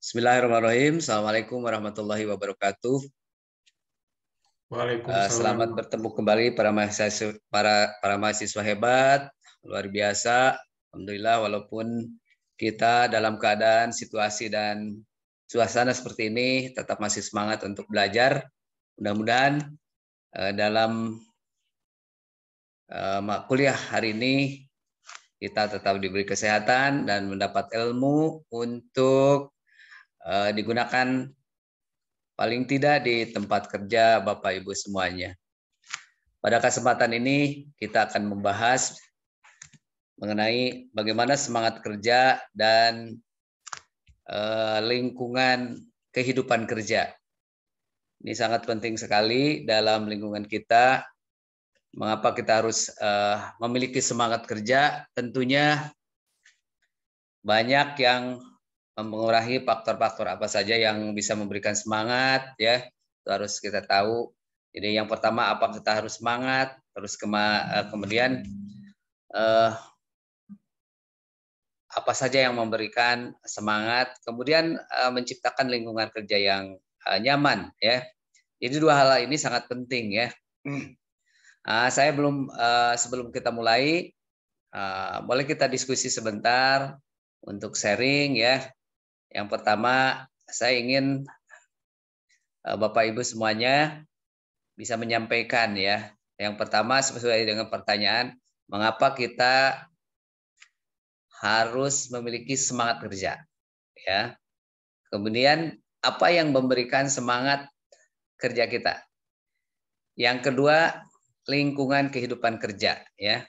Bismillahirrahmanirrahim. Assalamualaikum warahmatullahi wabarakatuh. Waalaikumsalam. Selamat bertemu kembali para mahasiswa hebat, luar biasa. Alhamdulillah, walaupun kita dalam keadaan situasi dan suasana seperti ini, tetap masih semangat untuk belajar. Mudah-mudahan dalam kuliah hari ini kita tetap diberi kesehatan dan mendapat ilmu untuk digunakan paling tidak di tempat kerja Bapak Ibu semuanya. Pada kesempatan ini kita akan membahas mengenai bagaimana semangat kerja dan lingkungan kehidupan kerja. Ini sangat penting sekali dalam lingkungan kita. Mengapa kita harus memiliki semangat kerja? Tentunya banyak yang mengurangi faktor-faktor apa saja yang bisa memberikan semangat, ya. Itu harus kita tahu. Jadi yang pertama, apa kita harus semangat, terus kemudian apa saja yang memberikan semangat, kemudian menciptakan lingkungan kerja yang nyaman, ya. Jadi dua hal ini sangat penting, ya. Saya sebelum kita mulai, boleh kita diskusi sebentar untuk sharing, ya. Yang pertama, saya ingin Bapak Ibu semuanya bisa menyampaikan, ya. Yang pertama sesuai dengan pertanyaan, mengapa kita harus memiliki semangat kerja, ya. Kemudian apa yang memberikan semangat kerja kita? Yang kedua, lingkungan kehidupan kerja, ya.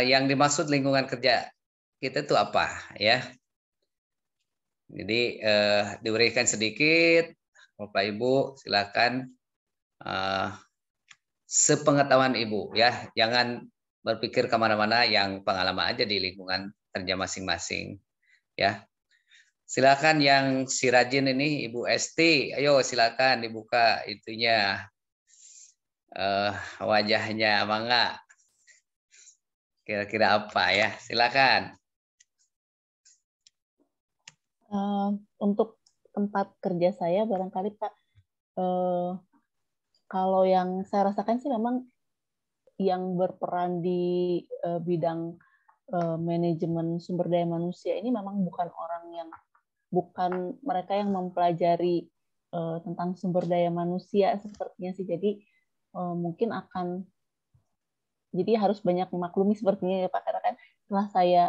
Yang dimaksud lingkungan kerja kita itu apa, ya? Jadi diberikan sedikit, Bapak Ibu silakan sepengetahuan Ibu, ya. Jangan berpikir kemana-mana, yang pengalaman aja di lingkungan kerja masing-masing, ya. Silakan yang si rajin ini Ibu Esti, ayo silakan dibuka itunya wajahnya, mangga. Kira-kira apa, ya? Silakan. Untuk tempat kerja saya barangkali Pak, kalau yang saya rasakan sih memang yang berperan di bidang manajemen sumber daya manusia ini memang bukan mereka yang mempelajari tentang sumber daya manusia sepertinya sih. Jadi mungkin jadi harus banyak memaklumi sepertinya ya Pak, karena kan setelah saya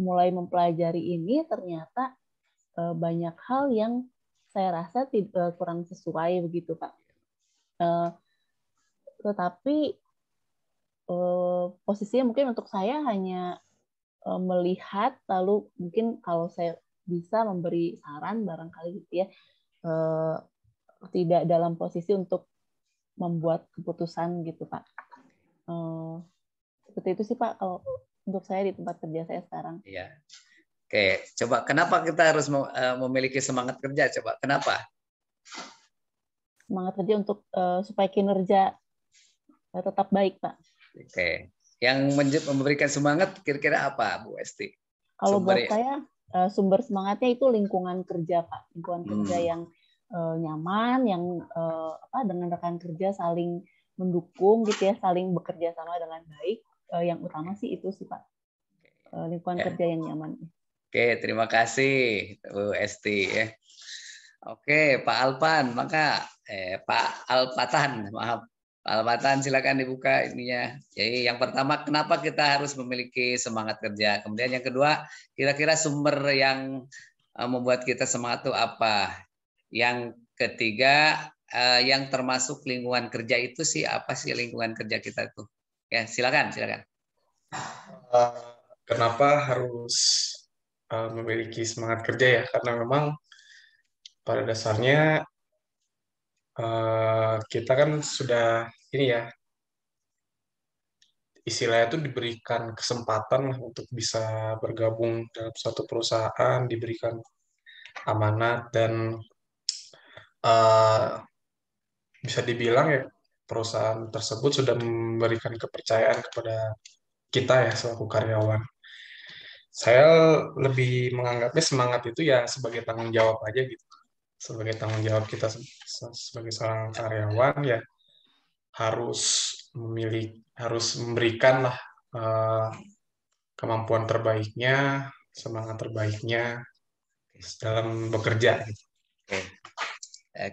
mulai mempelajari ini ternyata banyak hal yang saya rasa kurang sesuai begitu Pak. Tetapi posisinya mungkin untuk saya hanya melihat, lalu mungkin kalau saya bisa memberi saran barangkali gitu ya, tidak dalam posisi untuk membuat keputusan gitu Pak. Seperti itu sih Pak kalau untuk saya di tempat kerja saya sekarang. Iya. Oke, coba kenapa kita harus memiliki semangat kerja? Coba kenapa? Semangat kerja untuk supaya kinerja tetap baik Pak. Oke, yang memberikan semangat kira-kira apa, Bu Esti? Kalau buat saya sumber semangatnya itu lingkungan kerja Pak, lingkungan kerja yang nyaman, yang dengan rekan kerja saling mendukung gitu ya, saling bekerja sama dengan baik. Yang utama sih itu sih Pak, lingkungan kerja yang nyaman. Oke, terima kasih Bu Esti, ya. Oke, Pak Alpan, maka Pak Alpatan, maaf, Pak Alpatan silakan dibuka ininya. Jadi yang pertama, kenapa kita harus memiliki semangat kerja? Kemudian yang kedua, kira-kira sumber yang membuat kita semangat itu apa? Yang ketiga, yang termasuk lingkungan kerja itu sih apa sih lingkungan kerja kita itu? Ya, silakan. Kenapa harus memiliki semangat kerja ya? Karena memang pada dasarnya kita kan sudah ini ya, istilahnya itu diberikan kesempatan lah untuk bisa bergabung dalam suatu perusahaan, diberikan amanat dan bisa dibilang ya perusahaan tersebut sudah memberikan kepercayaan kepada kita ya selaku karyawan. Saya lebih menganggapnya semangat itu ya sebagai tanggung jawab aja gitu. Sebagai tanggung jawab kita sebagai seorang karyawan ya harus harus memberikan lah kemampuan terbaiknya, semangat terbaiknya dalam bekerja. Gitu. Oke.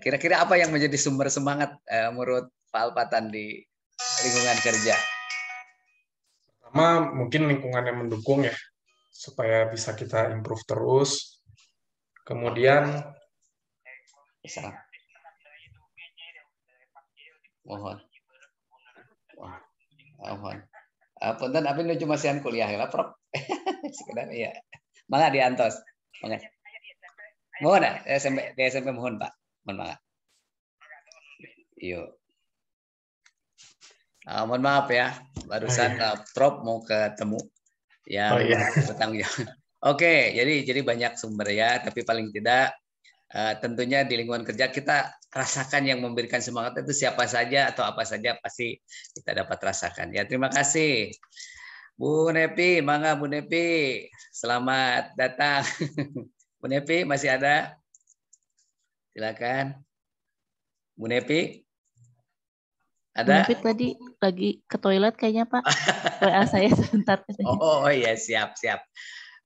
Kira-kira apa yang menjadi sumber semangat menurut Pak Alpatan di lingkungan kerja? Pertama mungkin lingkungan yang mendukung ya, supaya bisa kita improve terus. Kemudian mohon. Mohon. Punten tapi nu cuma sian kuliah lah, Prof. Sekedar iya. Mangga diantos. Mangga. Mohon di SMP mohon, Pak. Mohon mangga. Yuk. Mohon maaf ya, barusan Prof mau ketemu yang bertanggung jawab. Oke, jadi banyak sumber ya, tapi paling tidak tentunya di lingkungan kerja kita rasakan yang memberikan semangat itu siapa saja atau apa saja pasti kita dapat rasakan. Ya, terima kasih. Bu Nepi, mangga Bu Nepi. Selamat datang. Bu Nepi masih ada? Silakan. Bu Nepi. Ada? Bu Nepi tadi lagi ke toilet kayaknya, Pak. WA saya sebentar. Oh iya, siap.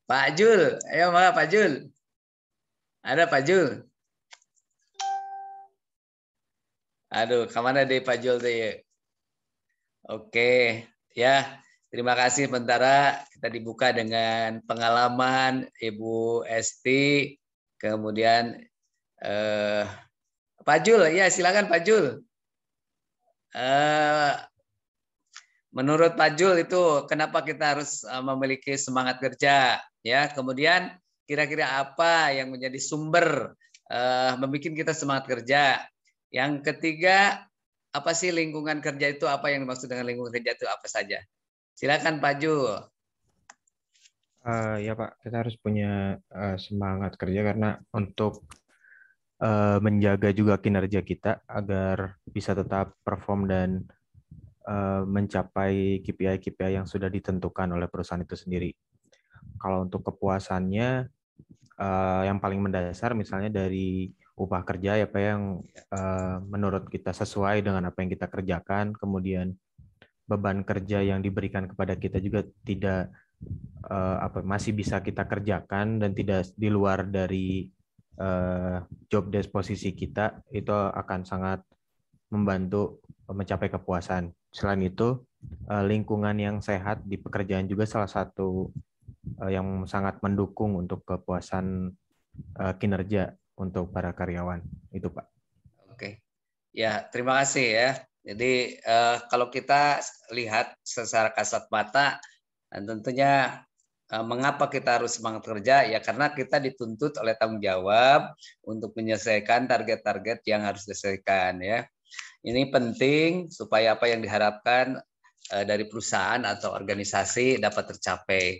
Pak Jul, ayo mangga Pak Jul. Ada Pak Jul? Aduh, kemana deh Pak Jul deh? Oke, ya. Terima kasih. Sementara kita dibuka dengan pengalaman Ibu Esti, kemudian Pak Jul, ya silakan Pak Jul. Menurut Pak Jul itu kenapa kita harus memiliki semangat kerja, ya? Kemudian kira-kira apa yang menjadi sumber membuat kita semangat kerja? Yang ketiga, apa sih lingkungan kerja itu? Apa yang dimaksud dengan lingkungan kerja itu apa saja? Silakan Pak Jul. Ya Pak, kita harus punya semangat kerja karena untuk menjaga juga kinerja kita agar bisa tetap perform dan mencapai KPI-KPI yang sudah ditentukan oleh perusahaan itu sendiri. Kalau untuk kepuasannya, yang paling mendasar misalnya dari upah kerja ya Pak yang menurut kita sesuai dengan apa yang kita kerjakan, kemudian beban kerja yang diberikan kepada kita juga tidak masih bisa kita kerjakan dan tidak di luar dari job desk posisi kita, itu akan sangat membantu mencapai kepuasan. Selain itu, lingkungan yang sehat di pekerjaan juga salah satu yang sangat mendukung untuk kepuasan kinerja untuk para karyawan. Itu Pak. Oke, ya terima kasih ya. Jadi kalau kita lihat secara kasat mata, tentunya mengapa kita harus semangat kerja? Ya karena kita dituntut oleh tanggung jawab untuk menyelesaikan target-target yang harus diselesaikan ya. Ini penting supaya apa yang diharapkan dari perusahaan atau organisasi dapat tercapai.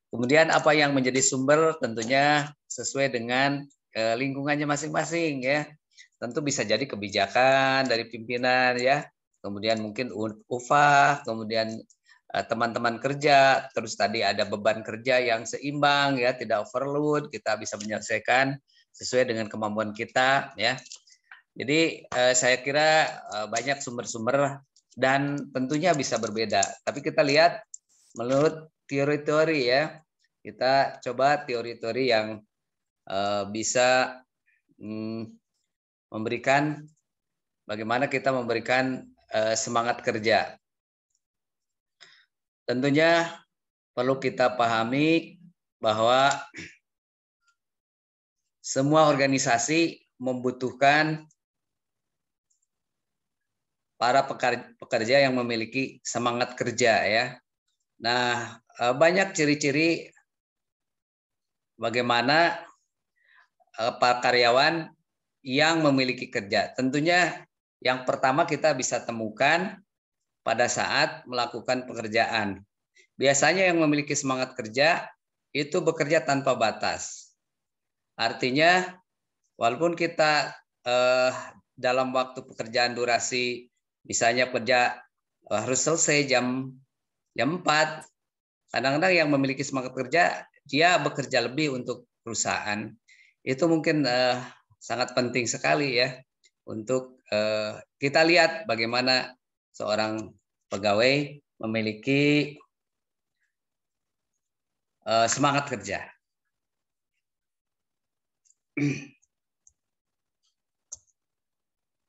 Kemudian apa yang menjadi sumber tentunya sesuai dengan lingkungannya masing-masing ya. Tentu bisa jadi kebijakan dari pimpinan ya. Kemudian mungkin upah, kemudian teman-teman kerja, terus tadi ada beban kerja yang seimbang ya, tidak overload, kita bisa menyelesaikan sesuai dengan kemampuan kita ya. Jadi saya kira banyak sumber-sumber dan tentunya bisa berbeda. Tapi kita lihat menurut teori-teori ya, kita coba teori-teori yang bisa memberikan bagaimana kita memberikan semangat kerja. Tentunya perlu kita pahami bahwa semua organisasi membutuhkan para pekerja yang memiliki semangat kerja ya. Nah, banyak ciri-ciri bagaimana para karyawan yang memiliki kerja. Tentunya yang pertama kita bisa temukan pada saat melakukan pekerjaan. Biasanya yang memiliki semangat kerja itu bekerja tanpa batas. Artinya walaupun kita dalam waktu pekerjaan durasi misalnya kerja harus selesai jam 4, Kadang-kadang yang memiliki semangat kerja, dia bekerja lebih untuk perusahaan. Itu mungkin sangat penting sekali ya untuk kita lihat bagaimana seorang pegawai memiliki semangat kerja.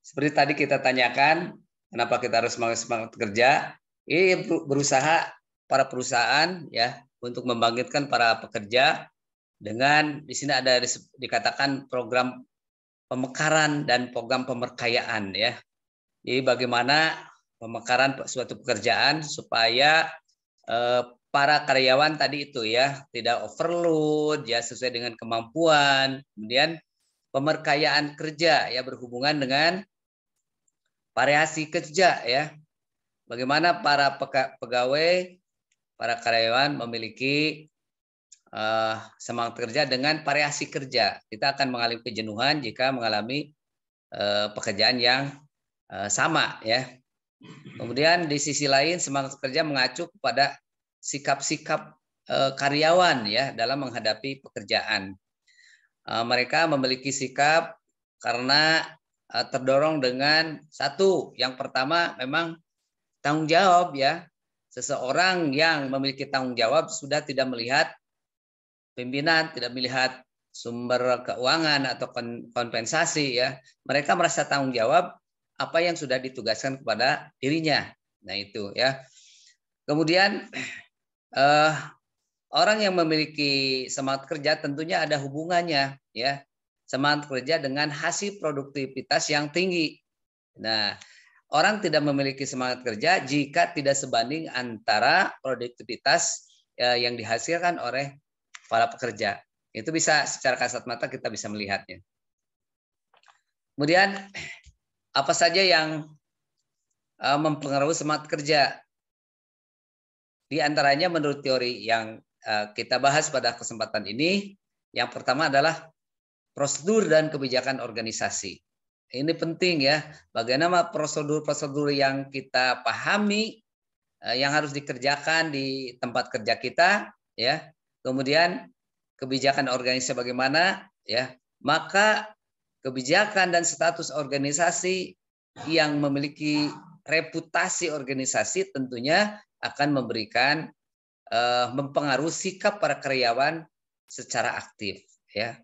Seperti tadi kita tanyakan, kenapa kita harus semangat kerja? Ini berusaha para perusahaan ya untuk membangkitkan para pekerja dengan di sini ada dikatakan program pemekaran dan program pemerkayaan ya. Jadi bagaimana pemekaran suatu pekerjaan supaya para karyawan tadi itu ya tidak overload ya sesuai dengan kemampuan. Kemudian pemerkayaan kerja ya berhubungan dengan variasi kerja ya. Bagaimana para pegawai, para karyawan memiliki semangat kerja dengan variasi kerja. Kita akan mengalami kejenuhan jika mengalami pekerjaan yang sama ya. Kemudian di sisi lain semangat kerja mengacu kepada sikap-sikap karyawan ya dalam menghadapi pekerjaan. Mereka memiliki sikap karena terdorong dengan satu, yang pertama memang tanggung jawab ya. Seseorang yang memiliki tanggung jawab sudah tidak melihat pimpinan, tidak melihat sumber keuangan atau kompensasi ya. Mereka merasa tanggung jawab apa yang sudah ditugaskan kepada dirinya. Nah itu ya. Kemudian orang yang memiliki semangat kerja tentunya ada hubungannya ya. Semangat kerja dengan hasil produktivitas yang tinggi. Nah, orang tidak memiliki semangat kerja jika tidak sebanding antara produktivitas yang dihasilkan oleh para pekerja. Itu bisa secara kasat mata kita bisa melihatnya. Kemudian apa saja yang mempengaruhi semangat kerja? Di antaranya menurut teori yang kita bahas pada kesempatan ini, yang pertama adalah prosedur dan kebijakan organisasi. Ini penting ya, bagaimana prosedur-prosedur yang kita pahami yang harus dikerjakan di tempat kerja kita ya. Kemudian kebijakan organisasi bagaimana ya. Maka kebijakan dan status organisasi yang memiliki reputasi organisasi tentunya akan memberikan mempengaruhi sikap para karyawan secara aktif ya.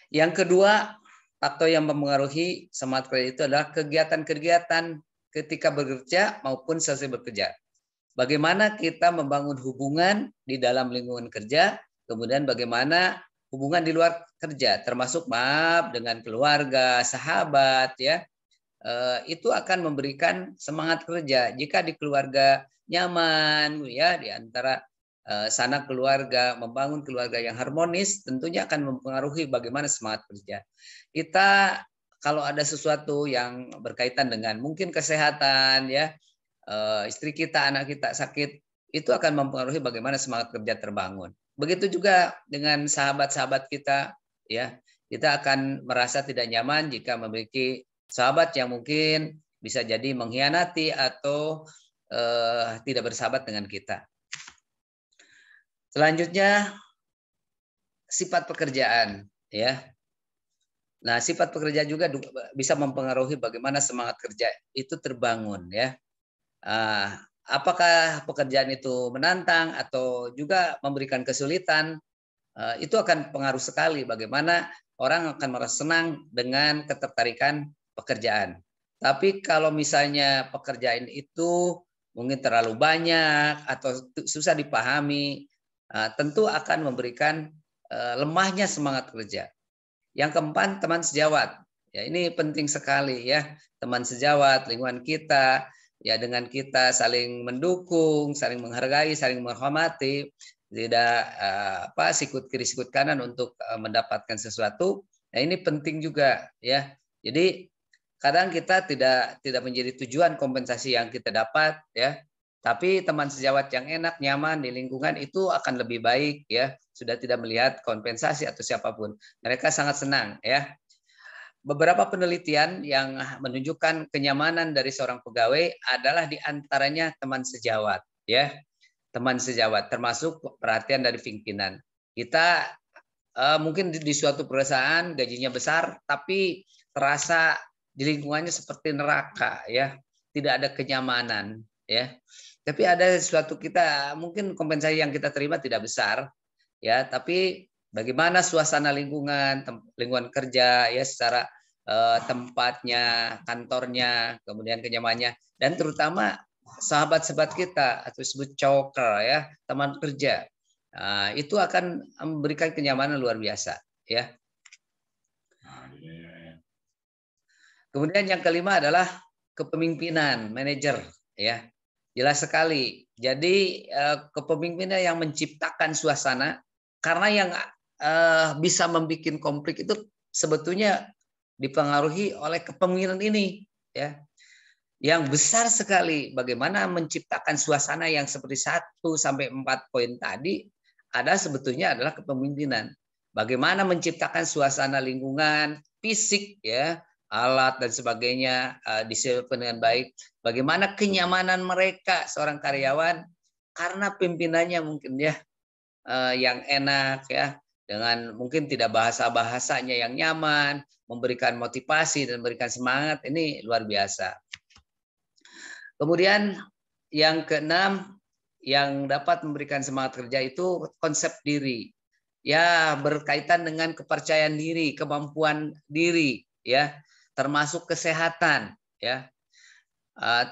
Yang kedua, faktor yang mempengaruhi semangat kerja itu adalah kegiatan-kegiatan ketika bekerja maupun selesai bekerja. Bagaimana kita membangun hubungan di dalam lingkungan kerja, kemudian bagaimana hubungan di luar kerja, termasuk dengan keluarga, sahabat, ya, itu akan memberikan semangat kerja. Jika di keluarga nyaman, ya, di antara sanak keluarga, membangun keluarga yang harmonis, tentunya akan mempengaruhi bagaimana semangat kerja. Kita kalau ada sesuatu yang berkaitan dengan mungkin kesehatan, ya, istri kita, anak kita sakit, itu akan mempengaruhi bagaimana semangat kerja terbangun. Begitu juga dengan sahabat-sahabat kita, ya, kita akan merasa tidak nyaman jika memiliki sahabat yang mungkin bisa jadi mengkhianati atau tidak bersahabat dengan kita. Selanjutnya sifat pekerjaan, ya. Nah, sifat pekerja juga bisa mempengaruhi bagaimana semangat kerja itu terbangun, ya. Apakah pekerjaan itu menantang atau juga memberikan kesulitan, itu akan pengaruh sekali bagaimana orang akan merasa senang dengan ketertarikan pekerjaan. Tapi kalau misalnya pekerjaan itu mungkin terlalu banyak atau susah dipahami, tentu akan memberikan lemahnya semangat kerja. Yang keempat, teman sejawat. Ya, ini penting sekali, ya, teman sejawat, lingkungan kita, ya, dengan kita saling mendukung, saling menghargai, saling menghormati, tidak sikut kiri sikut kanan untuk mendapatkan sesuatu. Nah, ini penting juga, ya. Jadi kadang kita tidak menjadi tujuan kompensasi yang kita dapat, ya. Tapi teman sejawat yang enak, nyaman di lingkungan itu akan lebih baik, ya. Sudah tidak melihat kompensasi atau siapapun. Mereka sangat senang, ya. Beberapa penelitian yang menunjukkan kenyamanan dari seorang pegawai adalah diantaranya teman sejawat, ya. teman sejawat, termasuk perhatian dari pimpinan. Kita mungkin di suatu perusahaan gajinya besar, tapi terasa di lingkungannya seperti neraka, ya, tidak ada kenyamanan, ya. Tapi ada sesuatu kita mungkin kompensasi yang kita terima tidak besar, ya, tapi bagaimana suasana lingkungan kerja, ya, secara tempatnya, kantornya, kemudian kenyamanannya, dan terutama sahabat-sahabat kita atau disebut coworker, ya, teman kerja. Nah, itu akan memberikan kenyamanan luar biasa, ya. Kemudian yang kelima adalah kepemimpinan, manajer, ya. Jelas sekali. Jadi kepemimpinan yang menciptakan suasana, karena yang bisa membuat konflik itu sebetulnya dipengaruhi oleh kepemimpinan ini, ya. Yang besar sekali bagaimana menciptakan suasana yang seperti 1 sampai 4 poin tadi ada sebetulnya adalah kepemimpinan. Bagaimana menciptakan suasana lingkungan fisik, ya, alat dan sebagainya disiapkan dengan baik. Bagaimana kenyamanan mereka seorang karyawan karena pimpinannya mungkin, ya, yang enak, ya, dengan mungkin tidak bahasanya yang nyaman, memberikan motivasi dan memberikan semangat, ini luar biasa. Kemudian yang keenam yang dapat memberikan semangat kerja itu konsep diri, ya, berkaitan dengan kepercayaan diri, kemampuan diri, ya, termasuk kesehatan, ya.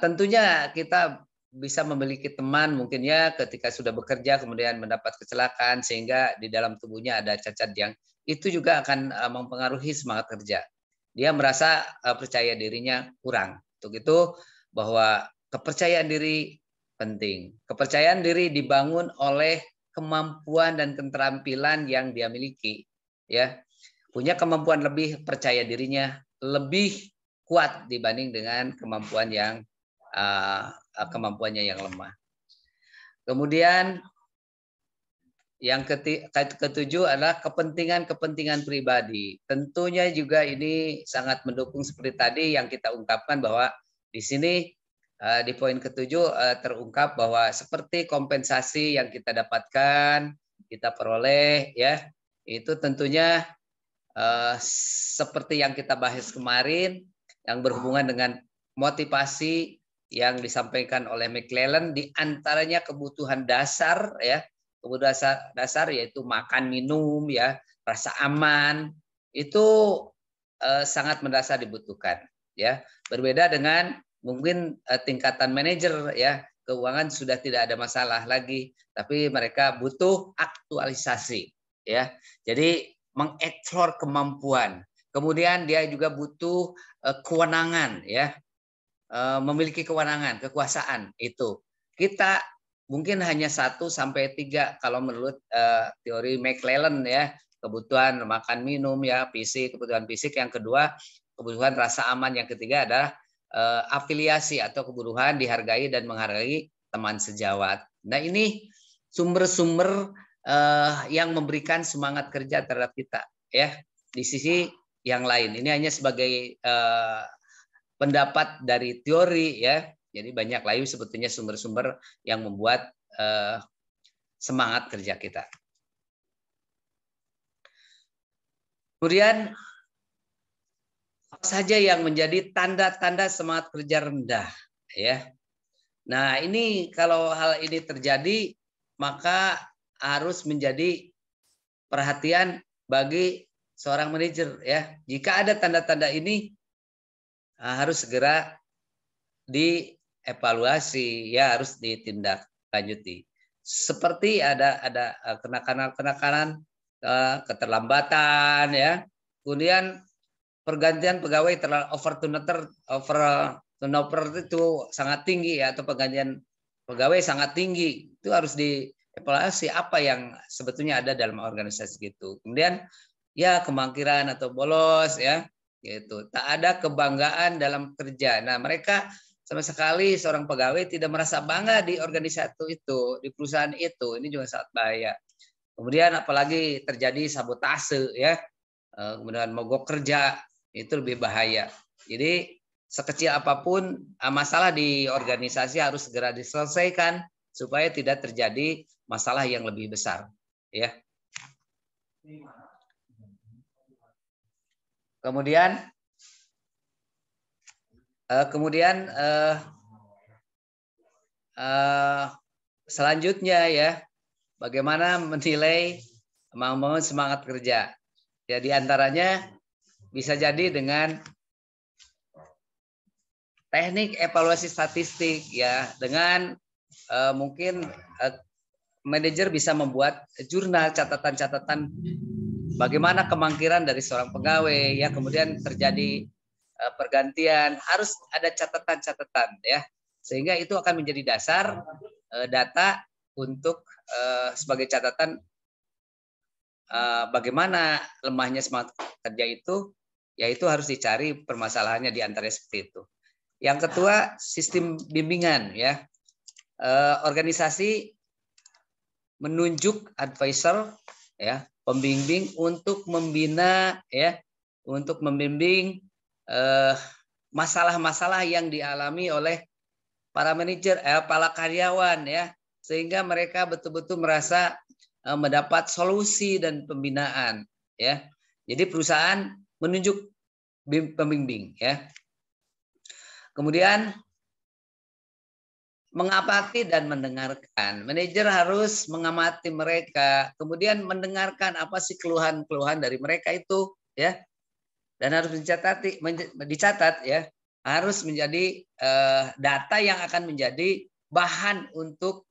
Tentunya kita bisa memiliki teman mungkin, ya, ketika sudah bekerja kemudian mendapat kecelakaan sehingga di dalam tubuhnya ada cacat yang itu juga akan mempengaruhi semangat kerja. Dia merasa percaya dirinya kurang. Untuk itu bahwa kepercayaan diri penting. Kepercayaan diri dibangun oleh kemampuan dan keterampilan yang dia miliki, ya. Punya kemampuan lebih, percaya dirinya lebih kuat dibanding dengan kemampuan yang kemampuannya yang lemah. Kemudian yang ketujuh adalah kepentingan pribadi. Tentunya juga ini sangat mendukung seperti tadi yang kita ungkapkan bahwa di sini di poin ketujuh terungkap bahwa seperti kompensasi yang kita dapatkan, kita peroleh, ya, itu tentunya seperti yang kita bahas kemarin yang berhubungan dengan motivasi yang disampaikan oleh McClellan, di antaranya kebutuhan dasar, ya, kebutuhan dasar yaitu makan, minum, ya, rasa aman, itu sangat mendasar dibutuhkan, ya. Berbeda dengan mungkin tingkatan manajer, ya, keuangan sudah tidak ada masalah lagi, tapi mereka butuh aktualisasi, ya. Jadi mengeksplor kemampuan. Kemudian dia juga butuh kewenangan, ya, memiliki kewenangan, kekuasaan. Itu kita mungkin hanya 1 sampai 3 kalau menurut teori McClellan, ya, kebutuhan makan minum, ya, fisik, kebutuhan fisik. Yang kedua kebutuhan rasa aman. Yang ketiga adalah afiliasi atau kebutuhan dihargai dan menghargai teman sejawat. Nah, ini sumber-sumber yang memberikan semangat kerja terhadap kita, ya. Di sisi yang lain, ini hanya sebagai pendapat dari teori, ya. Jadi banyak lagi sebetulnya sumber-sumber yang membuat semangat kerja kita. Kemudian apa saja yang menjadi tanda-tanda semangat kerja rendah, ya. Nah, ini kalau hal ini terjadi maka harus menjadi perhatian bagi seorang manajer, ya. Jika ada tanda-tanda ini harus segera dievaluasi, ya, harus ditindaklanjuti. Seperti ada kenakalan, keterlambatan, ya. Kemudian pergantian pegawai terlalu over turnover itu sangat tinggi, ya, atau pergantian pegawai sangat tinggi. Itu harus dievaluasi apa yang sebetulnya ada dalam organisasi gitu. Kemudian, ya, kemangkiran atau bolos, ya, gitu. Tak ada kebanggaan dalam kerja. Nah, mereka sama sekali seorang pegawai tidak merasa bangga di organisasi itu, di perusahaan itu. Ini juga sangat bahaya. Kemudian apalagi terjadi sabotase, ya, kemudian mogok kerja, itu lebih bahaya. Jadi sekecil apapun masalah di organisasi harus segera diselesaikan supaya tidak terjadi masalah yang lebih besar, ya. Kemudian selanjutnya ya, bagaimana menilai membangun semangat kerja. Ya, di antaranya bisa jadi dengan teknik evaluasi statistik ya, dengan mungkin manajer bisa membuat jurnal catatan-catatan bagaimana kemangkiran dari seorang pegawai ya, kemudian terjadi pergantian, harus ada catatan-catatan ya, sehingga itu akan menjadi dasar data untuk sebagai catatan bagaimana lemahnya semangat kerja itu, yaitu harus dicari permasalahannya di antaranya seperti itu. Yang kedua, sistem bimbingan ya. Organisasi menunjuk advisor ya, pembimbing untuk membina ya, untuk membimbing masalah-masalah yang dialami oleh para manajer, para karyawan ya, sehingga mereka betul-betul merasa mendapat solusi dan pembinaan ya. Jadi perusahaan menunjuk pembimbing ya. Kemudian mengamati dan mendengarkan. Manajer harus mengamati mereka, kemudian mendengarkan apa sih keluhan-keluhan dari mereka itu ya. Dan harus dicatat ya. Harus menjadi data yang akan menjadi bahan untuk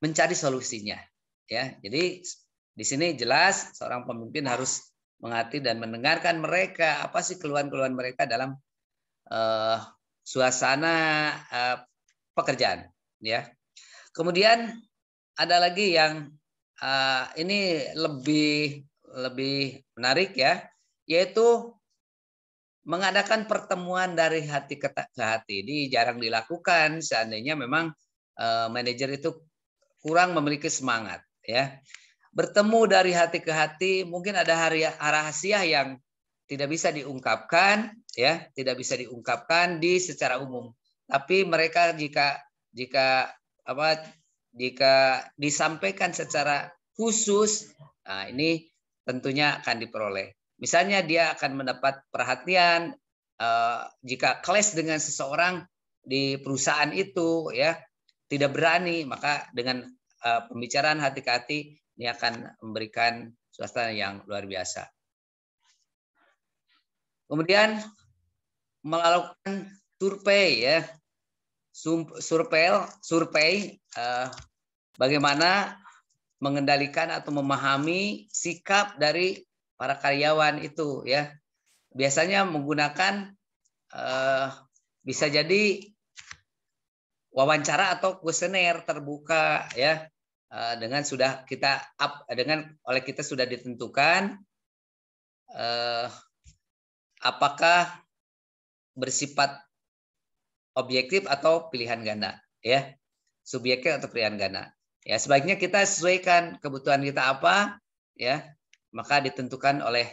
mencari solusinya. Ya, jadi di sini jelas seorang pemimpin harus mengerti dan mendengarkan mereka, apa sih keluhan-keluhan mereka dalam suasana pekerjaan, ya. Kemudian ada lagi yang ini lebih menarik ya, yaitu mengadakan pertemuan dari hati ke hati. Ini jarang dilakukan seandainya memang manajer itu kurang memiliki semangat. Ya, bertemu dari hati ke hati, mungkin ada rahasia yang tidak bisa diungkapkan, ya, tidak bisa diungkapkan secara umum. Tapi mereka jika disampaikan secara khusus, nah ini tentunya akan diperoleh. Misalnya dia akan mendapat perhatian jika clash dengan seseorang di perusahaan itu, ya, tidak berani, maka dengan pembicaraan hati ke hati ini akan memberikan suasana yang luar biasa. Kemudian melakukan survei ya, survei bagaimana mengendalikan atau memahami sikap dari para karyawan itu ya. Biasanya menggunakan bisa jadi wawancara atau kuesioner terbuka ya. Dengan sudah kita oleh kita sudah ditentukan apakah bersifat objektif atau pilihan ganda ya, subjektif atau pilihan ganda ya. Sebaiknya kita sesuaikan kebutuhan kita apa ya, maka ditentukan oleh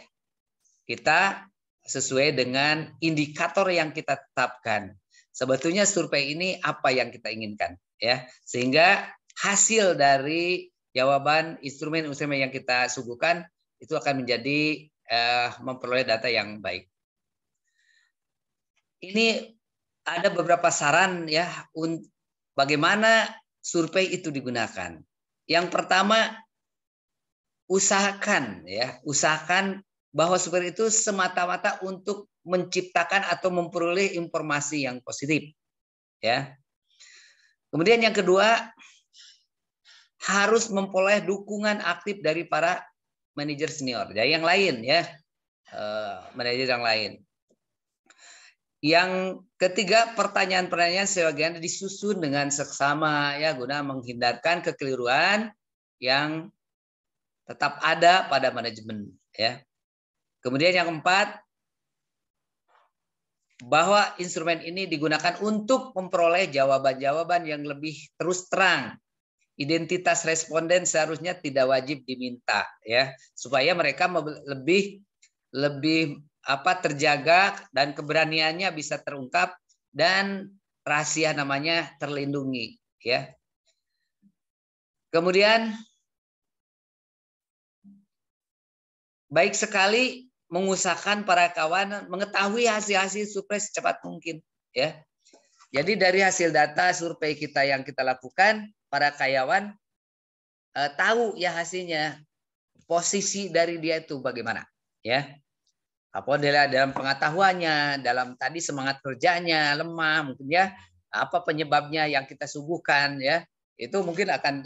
kita sesuai dengan indikator yang kita tetapkan. Sebetulnya survei ini apa yang kita inginkan ya, sehingga hasil dari jawaban instrumen yang kita suguhkan itu akan menjadi memperoleh data yang baik. Ini ada beberapa saran ya bagaimana survei itu digunakan. Yang pertama, usahakan bahwa survei itu semata-mata untuk menciptakan atau memperoleh informasi yang positif ya. Kemudian yang kedua, harus memperoleh dukungan aktif dari para manajer senior, dari yang lain ya, manajer yang lain. Yang ketiga, pertanyaan-pertanyaan sebagian disusun dengan seksama ya, guna menghindarkan kekeliruan yang tetap ada pada manajemen ya. Kemudian yang keempat, bahwa instrumen ini digunakan untuk memperoleh jawaban-jawaban yang lebih terus terang. Identitas responden seharusnya tidak wajib diminta ya, supaya mereka lebih terjaga dan keberaniannya bisa terungkap dan rahasia namanya terlindungi ya. Kemudian baik sekali mengusahakan para kawan mengetahui hasil-hasil survei secepat mungkin, ya. Jadi dari hasil data survei kita yang kita lakukan, para karyawan tahu ya hasilnya, posisi dari dia itu bagaimana, ya. Apa dalam pengetahuannya, dalam tadi semangat kerjanya lemah, mungkin ya, apa penyebabnya yang kita suguhkan, ya. Itu mungkin akan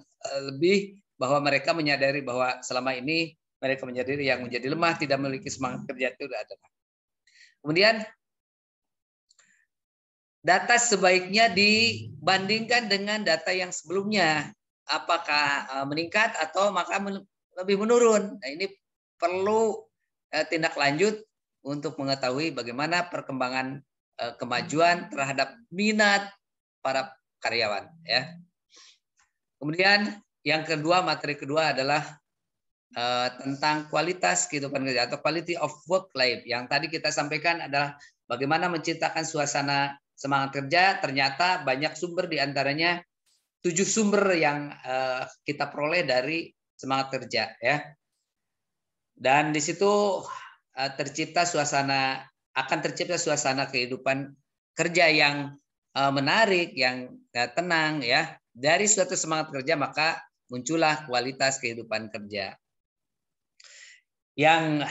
lebih bahwa mereka menyadari bahwa selama ini mereka menjadi yang menjadi lemah, tidak memiliki semangat kerja itu ada. Kemudian data sebaiknya dibandingkan dengan data yang sebelumnya, apakah meningkat atau maka lebih menurun. Nah, ini perlu tindak lanjut untuk mengetahui bagaimana perkembangan kemajuan terhadap minat para karyawan, ya. Kemudian yang kedua, materi kedua adalah tentang kualitas kehidupan kerja atau quality of work life. Yang tadi kita sampaikan adalah bagaimana menciptakan suasana semangat kerja. Ternyata banyak sumber, diantaranya 7 sumber yang kita peroleh dari semangat kerja, ya. Dan di situ akan tercipta suasana kehidupan kerja yang menarik, yang tenang, ya. Dari suatu semangat kerja maka muncullah kualitas kehidupan kerja. Yang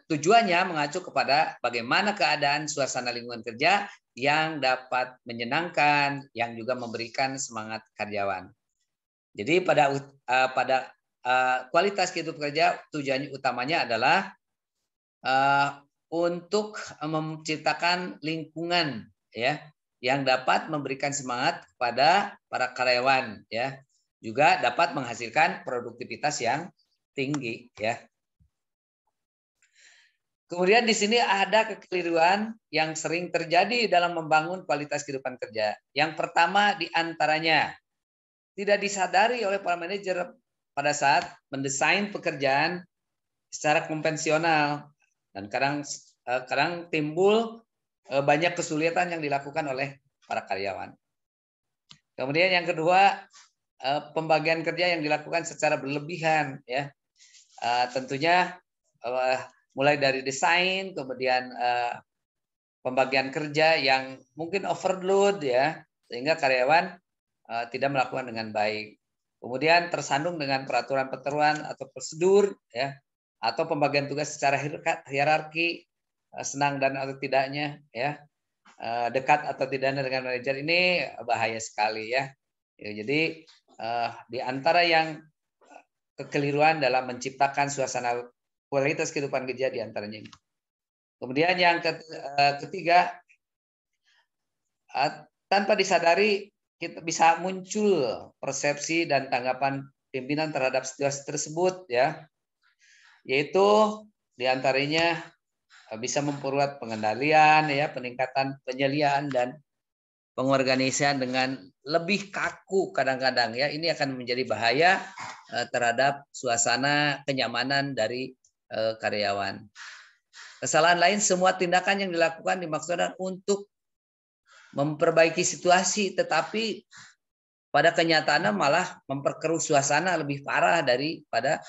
tujuannya mengacu kepada bagaimana keadaan suasana lingkungan kerja yang dapat menyenangkan, yang juga memberikan semangat karyawan. Jadi pada kualitas kehidupan kerja tujuan utamanya adalah untuk menciptakan lingkungan, ya, yang dapat memberikan semangat kepada para karyawan, ya, juga dapat menghasilkan produktivitas yang tinggi, ya. Kemudian di sini ada kekeliruan yang sering terjadi dalam membangun kualitas kehidupan kerja. Yang pertama diantaranya tidak disadari oleh para manajer pada saat mendesain pekerjaan secara konvensional, dan kadang timbul banyak kesulitan yang dilakukan oleh para karyawan. Kemudian yang kedua, pembagian kerja yang dilakukan secara berlebihan, ya. Tentunya mulai dari desain, kemudian pembagian kerja yang mungkin overload, ya, sehingga karyawan tidak melakukan dengan baik. Kemudian tersandung dengan peraturan-peraturan atau prosedur, ya, atau pembagian tugas secara hierarki, senang dan atau tidaknya, ya, dekat atau tidaknya dengan manajer, ini bahaya sekali, ya. Jadi di antara yang kekeliruan dalam menciptakan suasana kualitas kehidupan kerja di antaranya ini. Kemudian yang ketiga, tanpa disadari kita bisa muncul persepsi dan tanggapan pimpinan terhadap situasi tersebut, ya, yaitu diantaranya bisa memperkuat pengendalian, ya, peningkatan penyeliaan dan pengorganisasian dengan lebih kaku kadang-kadang, ya. Ini akan menjadi bahaya terhadap suasana kenyamanan dari karyawan. Kesalahan lain, semua tindakan yang dilakukan dimaksudkan untuk memperbaiki situasi, tetapi pada kenyataannya malah memperkeruh suasana lebih parah daripada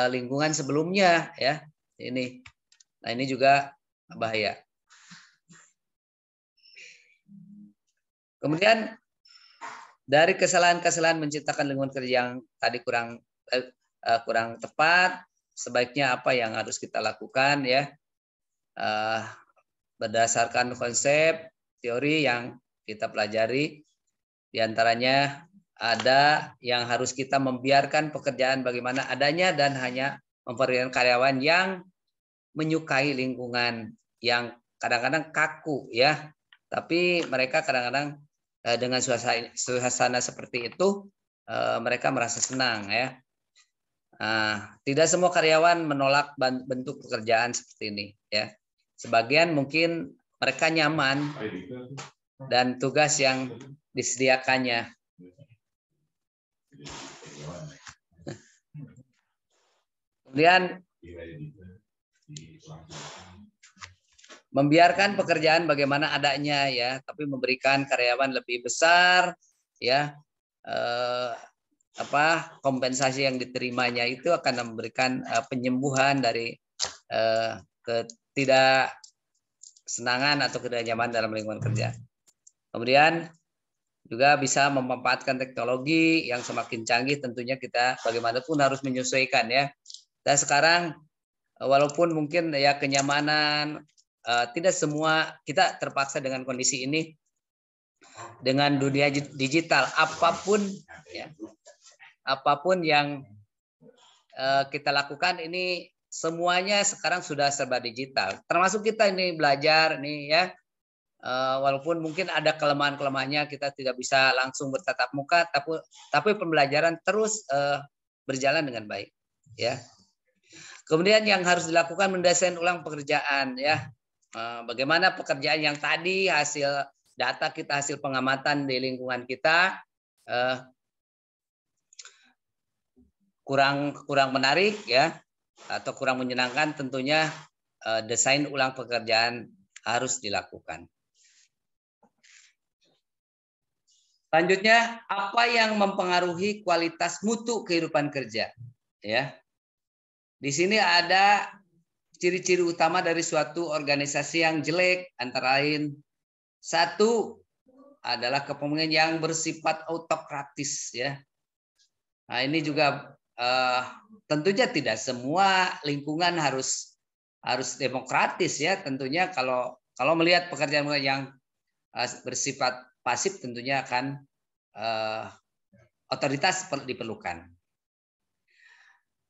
lingkungan sebelumnya, ya. Nah, ini juga bahaya. Kemudian dari kesalahan-kesalahan menciptakan lingkungan kerja yang tadi kurang tepat, sebaiknya apa yang harus kita lakukan, ya, berdasarkan konsep teori yang kita pelajari, diantaranya ada yang harus kita membiarkan pekerjaan bagaimana adanya dan hanya memperhatikan karyawan yang menyukai lingkungan yang kadang-kadang kaku, ya, tapi mereka kadang-kadang dengan suasana seperti itu mereka merasa senang, ya. Tidak semua karyawan menolak bentuk pekerjaan seperti ini, ya. Sebagian mungkin mereka nyaman dan tugas yang disediakannya. Kemudian membiarkan pekerjaan bagaimana adanya, ya, tapi memberikan karyawan lebih besar, ya, kompensasi yang diterimanya itu akan memberikan penyembuhan dari ketidaksenangan atau ketidaknyamanan dalam lingkungan kerja. Kemudian juga bisa memanfaatkan teknologi yang semakin canggih, tentunya kita bagaimanapun harus menyesuaikan ya. Dan sekarang walaupun mungkin ya kenyamanan, tidak semua kita terpaksa dengan kondisi ini, dengan dunia digital, apapun yang kita lakukan ini semuanya sekarang sudah serba digital. Termasuk kita ini belajar nih ya. Walaupun mungkin ada kelemahan-kelemahannya, kita tidak bisa langsung bertatap muka, tapi pembelajaran terus berjalan dengan baik ya. Kemudian yang harus dilakukan mendesain ulang pekerjaan ya. Bagaimana pekerjaan yang tadi hasil data kita, hasil pengamatan di lingkungan kita kurang menarik ya, atau kurang menyenangkan, tentunya desain ulang pekerjaan harus dilakukan. Selanjutnya, apa yang mempengaruhi kualitas mutu kehidupan kerja? Ya, di sini ada ciri-ciri utama dari suatu organisasi yang jelek, antara lain satu adalah kepemimpinan yang bersifat autokratis. Ya, nah ini juga tentunya tidak semua lingkungan harus demokratis ya. Tentunya kalau melihat pekerjaan yang bersifat pasif, tentunya akan otoritas diperlukan.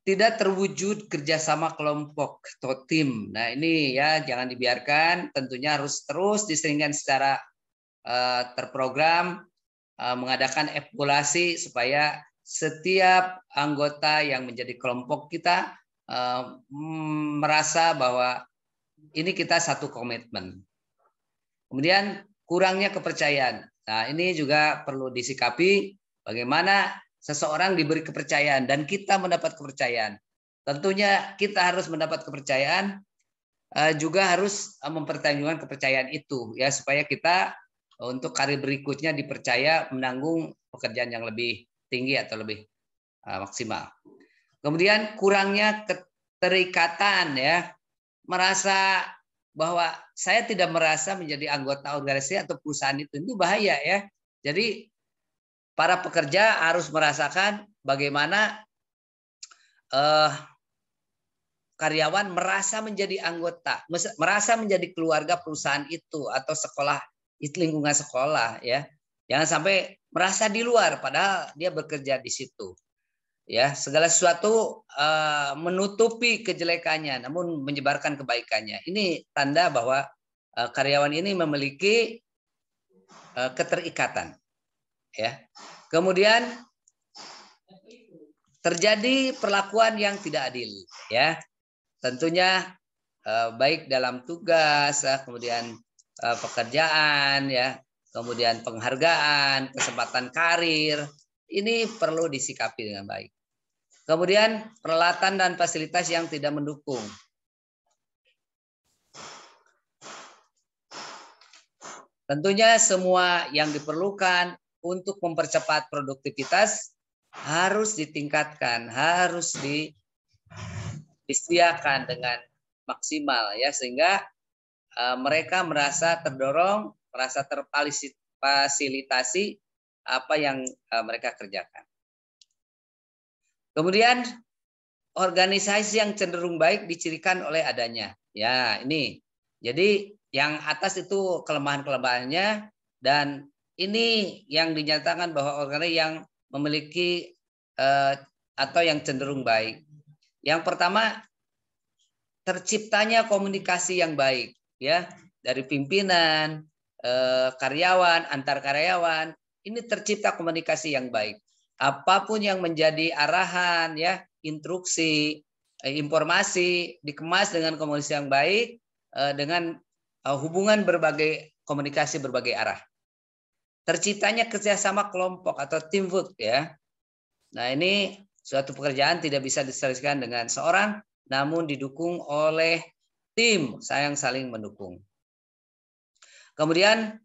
Tidak terwujud kerjasama kelompok atau tim. Nah ini ya jangan dibiarkan, tentunya harus terus diseringkan secara terprogram, mengadakan evaluasi supaya setiap anggota yang menjadi kelompok kita merasa bahwa ini kita satu komitmen. Kemudian kurangnya kepercayaan. Nah, ini juga perlu disikapi bagaimana seseorang diberi kepercayaan dan kita mendapat kepercayaan. Tentunya kita harus mendapat kepercayaan, juga harus mempertanggungjawabkan kepercayaan itu ya, supaya kita untuk karir berikutnya dipercaya menanggung pekerjaan yang lebih tinggi atau lebih maksimal. Kemudian kurangnya keterikatan ya, merasa bahwa saya tidak merasa menjadi anggota organisasi atau perusahaan itu bahaya ya. Jadi para pekerja harus merasakan bagaimana karyawan merasa menjadi anggota, merasa menjadi keluarga perusahaan itu atau sekolah, lingkungan sekolah ya. Jangan sampai merasa di luar padahal dia bekerja di situ. Ya, segala sesuatu menutupi kejelekannya namun menyebarkan kebaikannya. Ini tanda bahwa karyawan ini memiliki keterikatan. Ya. Kemudian terjadi perlakuan yang tidak adil ya. Tentunya baik dalam tugas, kemudian pekerjaan ya, kemudian penghargaan, kesempatan karir, ini perlu disikapi dengan baik. Kemudian peralatan dan fasilitas yang tidak mendukung. Tentunya semua yang diperlukan untuk mempercepat produktivitas harus ditingkatkan, harus disediakan dengan maksimal ya, sehingga mereka merasa terdorong, merasa terfasilitasi apa yang mereka kerjakan. Kemudian organisasi yang cenderung baik dicirikan oleh adanya. Ya, ini. Jadi yang atas itu kelemahan-kelemahannya, dan ini yang dinyatakan bahwa organisasi yang memiliki atau yang cenderung baik. Yang pertama, terciptanya komunikasi yang baik ya, dari pimpinan, karyawan, antar karyawan, ini tercipta komunikasi yang baik. Apapun yang menjadi arahan ya, instruksi, informasi dikemas dengan komunikasi yang baik, dengan hubungan berbagai komunikasi berbagai arah. Terciptanya kerjasama kelompok atau teamwork ya. Nah ini suatu pekerjaan tidak bisa diselesaikan dengan seorang, namun didukung oleh tim yang saling mendukung. Kemudian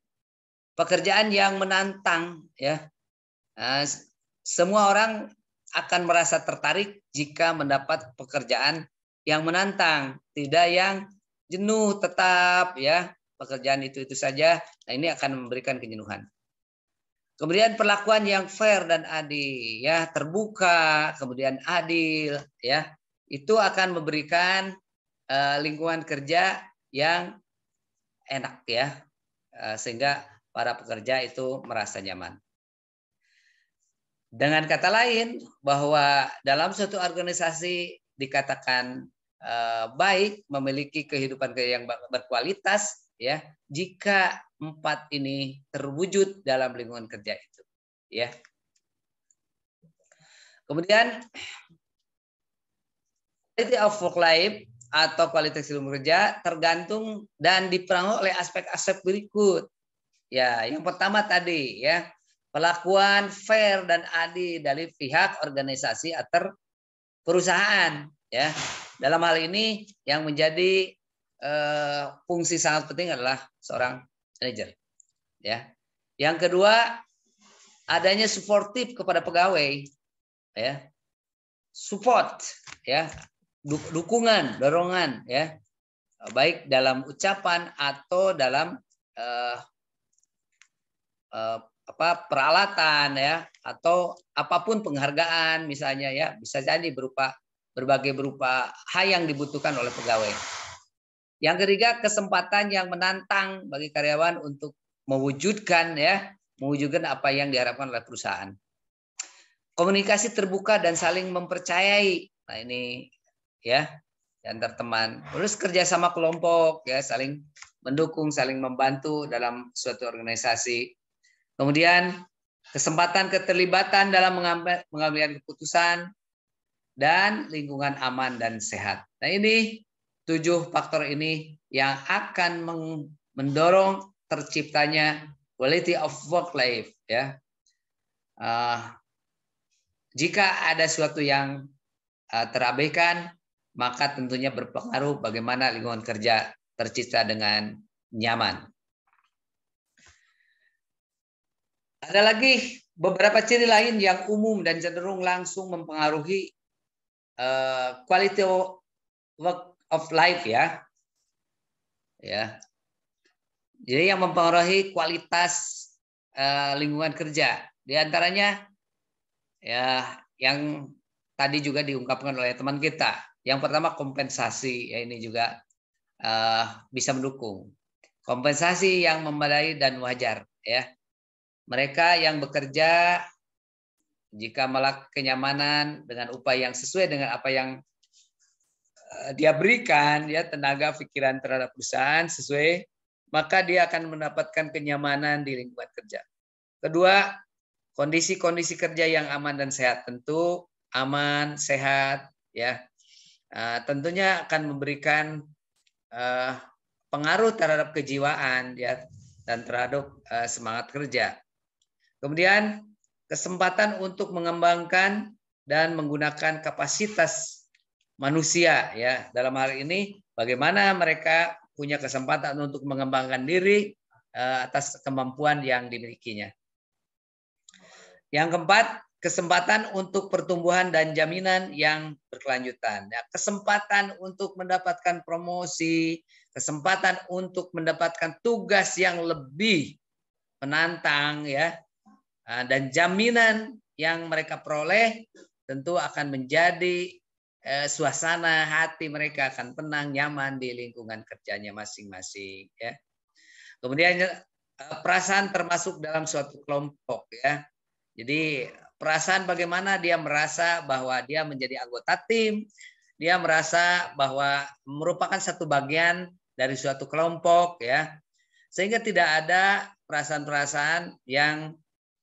pekerjaan yang menantang ya. Nah, semua orang akan merasa tertarik jika mendapat pekerjaan yang menantang, tidak yang jenuh tetap ya, pekerjaan itu saja. Nah, ini akan memberikan kejenuhan. Kemudian perlakuan yang fair dan adil ya, terbuka, kemudian adil ya. Itu akan memberikan lingkungan kerja yang enak ya. Sehingga para pekerja itu merasa nyaman. Dengan kata lain, bahwa dalam suatu organisasi dikatakan baik, memiliki kehidupan yang berkualitas ya, jika 4 ini terwujud dalam lingkungan kerja itu ya. Kemudian quality of work life atau kualitas lingkungan kerja tergantung dan dipengaruhi oleh aspek-aspek berikut. Ya, yang pertama tadi ya, perlakuan fair dan adil dari pihak organisasi atau perusahaan ya. Dalam hal ini yang menjadi fungsi sangat penting adalah seorang manajer ya. Yang kedua, adanya suportif kepada pegawai ya. Support ya, dukungan, dorongan ya. Baik dalam ucapan atau dalam peralatan ya, atau apapun penghargaan misalnya ya, bisa jadi berbagai berupa hal yang dibutuhkan oleh pegawai. Yang ketiga, kesempatan yang menantang bagi karyawan untuk mewujudkan apa yang diharapkan oleh perusahaan. Komunikasi terbuka dan saling mempercayai. Nah, ini ya, antar teman. Terus kerjasama kelompok ya, saling mendukung, saling membantu dalam suatu organisasi. Kemudian kesempatan keterlibatan dalam mengambil keputusan dan lingkungan aman dan sehat. Nah, ini 7 faktor ini yang akan mendorong terciptanya quality of work life ya. Jika ada sesuatu yang terabaikan, maka tentunya berpengaruh bagaimana lingkungan kerja tercipta dengan nyaman. Ada lagi beberapa ciri lain yang umum dan cenderung langsung mempengaruhi quality work of life ya. Ya. Jadi yang mempengaruhi kualitas lingkungan kerja. Di antaranya ya yang tadi juga diungkapkan oleh teman kita. Yang pertama kompensasi, ya ini juga bisa mendukung. Kompensasi yang memadai dan wajar ya. Mereka yang bekerja jika melakukan kenyamanan dengan upah yang sesuai dengan apa yang dia berikan ya, tenaga pikiran terhadap perusahaan sesuai, maka dia akan mendapatkan kenyamanan di lingkungan kerja. Kedua, kondisi kerja yang aman dan sehat. Tentu aman, sehat ya. Tentunya akan memberikan pengaruh terhadap kejiwaan ya, dan terhadap semangat kerja. Kemudian kesempatan untuk mengembangkan dan menggunakan kapasitas manusia ya. Dalam hal ini bagaimana mereka punya kesempatan untuk mengembangkan diri atas kemampuan yang dimilikinya. Yang keempat, kesempatan untuk pertumbuhan dan jaminan yang berkelanjutan. Ya, kesempatan untuk mendapatkan promosi, kesempatan untuk mendapatkan tugas yang lebih menantang ya, dan jaminan yang mereka peroleh tentu akan menjadi suasana hati mereka akan tenang, nyaman di lingkungan kerjanya masing-masing ya. Kemudian perasaan termasuk dalam suatu kelompok ya. Jadi perasaan bagaimana dia merasa bahwa dia menjadi anggota tim, dia merasa bahwa merupakan satu bagian dari suatu kelompok ya. Sehingga tidak ada perasaan-perasaan yang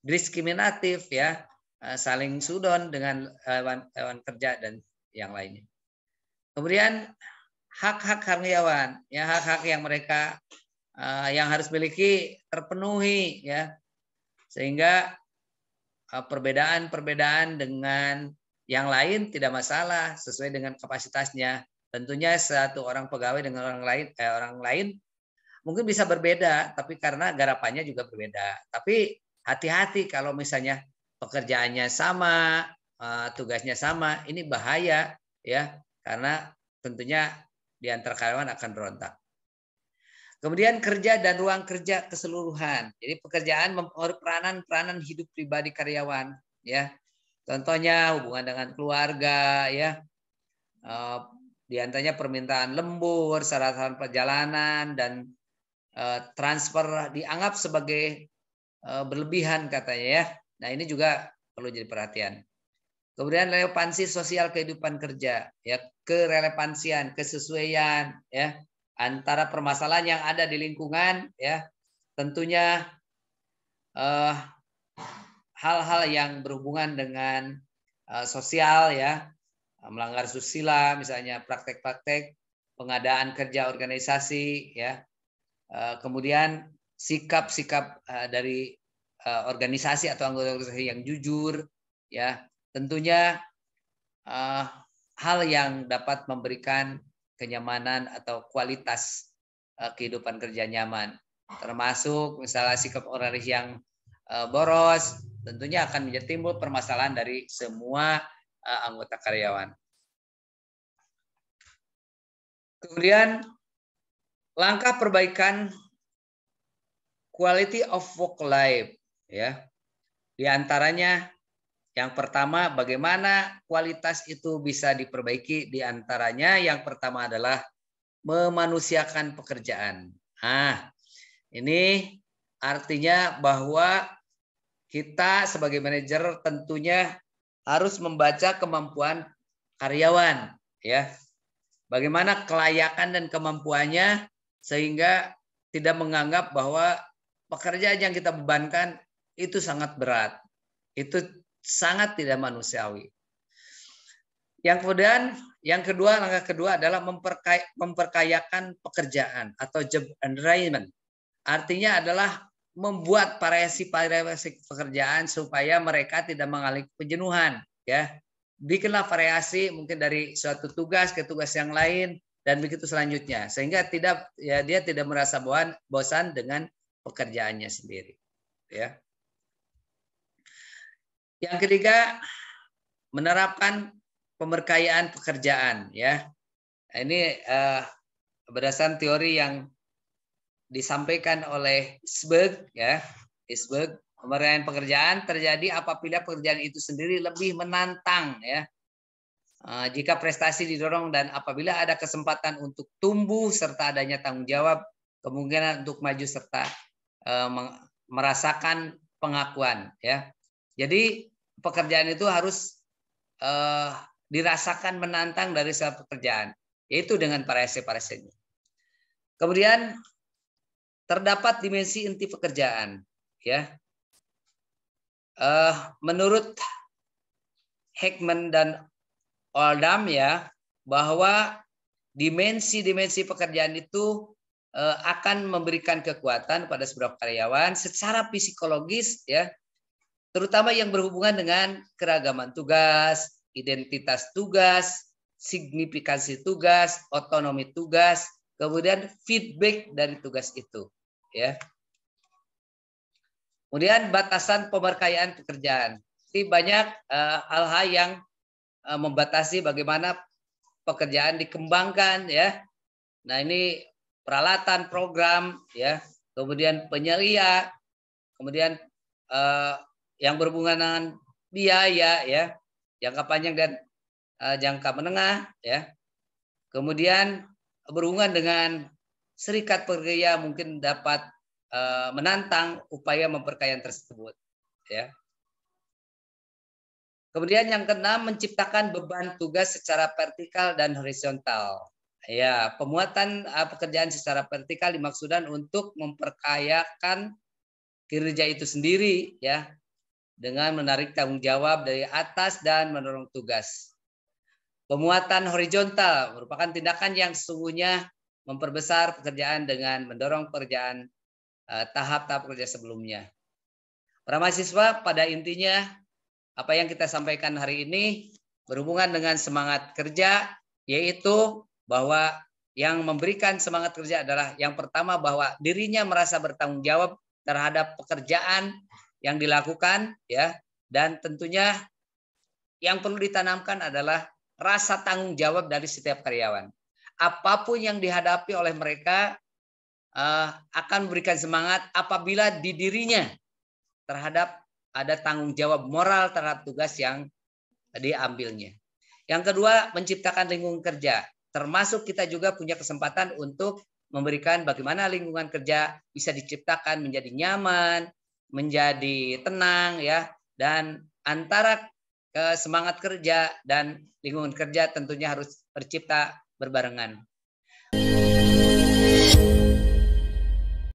diskriminatif ya, saling sudon dengan hewan kerja dan yang lainnya. Kemudian hak-hak karyawan, ya hak-hak yang mereka yang harus miliki terpenuhi ya, sehingga perbedaan-perbedaan dengan yang lain tidak masalah sesuai dengan kapasitasnya. Tentunya satu orang pegawai dengan orang lain mungkin bisa berbeda, tapi karena garapannya juga berbeda. Tapi hati-hati kalau misalnya pekerjaannya sama, tugasnya sama, ini bahaya ya, karena tentunya di antara karyawan akan berontak. Kemudian kerja dan ruang kerja keseluruhan. Jadi pekerjaan mempengaruhi peranan hidup pribadi karyawan ya. Contohnya hubungan dengan keluarga ya. Di antaranya permintaan lembur, syarat perjalanan, dan transfer dianggap sebagai berlebihan katanya ya. Nah ini juga perlu jadi perhatian. Kemudian relevansi sosial kehidupan kerja, ya, kerelevansian, kesesuaian, ya, antara permasalahan yang ada di lingkungan, ya, tentunya hal-hal yang berhubungan dengan sosial, ya, melanggar susila, misalnya praktek-praktek pengadaan kerja organisasi, ya, kemudian sikap-sikap dari organisasi atau anggota organisasi yang jujur, ya, tentunya hal yang dapat memberikan kenyamanan atau kualitas kehidupan kerja nyaman, termasuk misalnya sikap organisasi yang boros, tentunya akan menjadi timbul permasalahan dari semua anggota karyawan. Kemudian langkah perbaikan quality of work life, ya, di antaranya yang pertama, bagaimana kualitas itu bisa diperbaiki? Di antaranya yang pertama adalah memanusiakan pekerjaan. Nah, ini artinya bahwa kita sebagai manajer tentunya harus membaca kemampuan karyawan, ya. Bagaimana kelayakan dan kemampuannya sehingga tidak menganggap bahwa pekerjaan yang kita bebankan itu sangat berat. Itu sangat tidak manusiawi. Yang kedua, langkah kedua adalah memperkayakan pekerjaan atau job enrichment. Artinya adalah membuat variasi pekerjaan supaya mereka tidak mengalami kejenuhan, ya. Bikinlah variasi mungkin dari suatu tugas ke tugas yang lain dan begitu selanjutnya, sehingga dia tidak merasa bosan dengan pekerjaannya sendiri, ya. Yang ketiga, menerapkan pemberkayaan pekerjaan, ya. Ini berdasarkan teori yang disampaikan oleh Isberg, ya. Isberg, pemberkayaan pekerjaan terjadi apabila pekerjaan itu sendiri lebih menantang, ya. Jika prestasi didorong dan apabila ada kesempatan untuk tumbuh serta adanya tanggung jawab, kemungkinan untuk maju serta merasakan pengakuan, ya. Jadi pekerjaan itu harus dirasakan menantang dari suatu pekerjaan, yaitu dengan variasi-variasinya. Kemudian terdapat dimensi inti pekerjaan, ya. Menurut Heckman dan Oldham, ya, bahwa dimensi-dimensi pekerjaan itu akan memberikan kekuatan pada sebuah karyawan secara psikologis, ya, terutama yang berhubungan dengan keragaman tugas, identitas tugas, signifikansi tugas, otonomi tugas, kemudian feedback dari tugas itu, ya. Kemudian batasan pemberkayaan pekerjaan. Jadi banyak hal-hal yang membatasi bagaimana pekerjaan dikembangkan, ya. Nah, ini peralatan, program, ya, kemudian penyelia, kemudian yang berhubungan dengan biaya, ya, jangka panjang dan jangka menengah, ya. Kemudian berhubungan dengan serikat pekerja mungkin dapat menantang upaya memperkaya tersebut, ya. Kemudian yang keenam, menciptakan beban tugas secara vertikal dan horizontal. Ya, pemuatan pekerjaan secara vertikal dimaksudkan untuk memperkayakan kinerja itu sendiri, ya, dengan menarik tanggung jawab dari atas dan mendorong tugas. Pemuatan horizontal merupakan tindakan yang sesungguhnya memperbesar pekerjaan dengan mendorong pekerjaan tahap-tahap kerja sebelumnya. Para mahasiswa, pada intinya apa yang kita sampaikan hari ini berhubungan dengan semangat kerja, yaitu bahwa yang memberikan semangat kerja adalah yang pertama bahwa dirinya merasa bertanggung jawab terhadap pekerjaan yang dilakukan, ya, dan tentunya yang perlu ditanamkan adalah rasa tanggung jawab dari setiap karyawan. Apapun yang dihadapi oleh mereka akan memberikan semangat apabila di dirinya terhadap ada tanggung jawab moral terhadap tugas yang diambilnya. Yang kedua, menciptakan lingkungan kerja. Termasuk kita juga punya kesempatan untuk memberikan bagaimana lingkungan kerja bisa diciptakan menjadi nyaman, menjadi tenang, ya, dan antara semangat kerja dan lingkungan kerja tentunya harus tercipta berbarengan.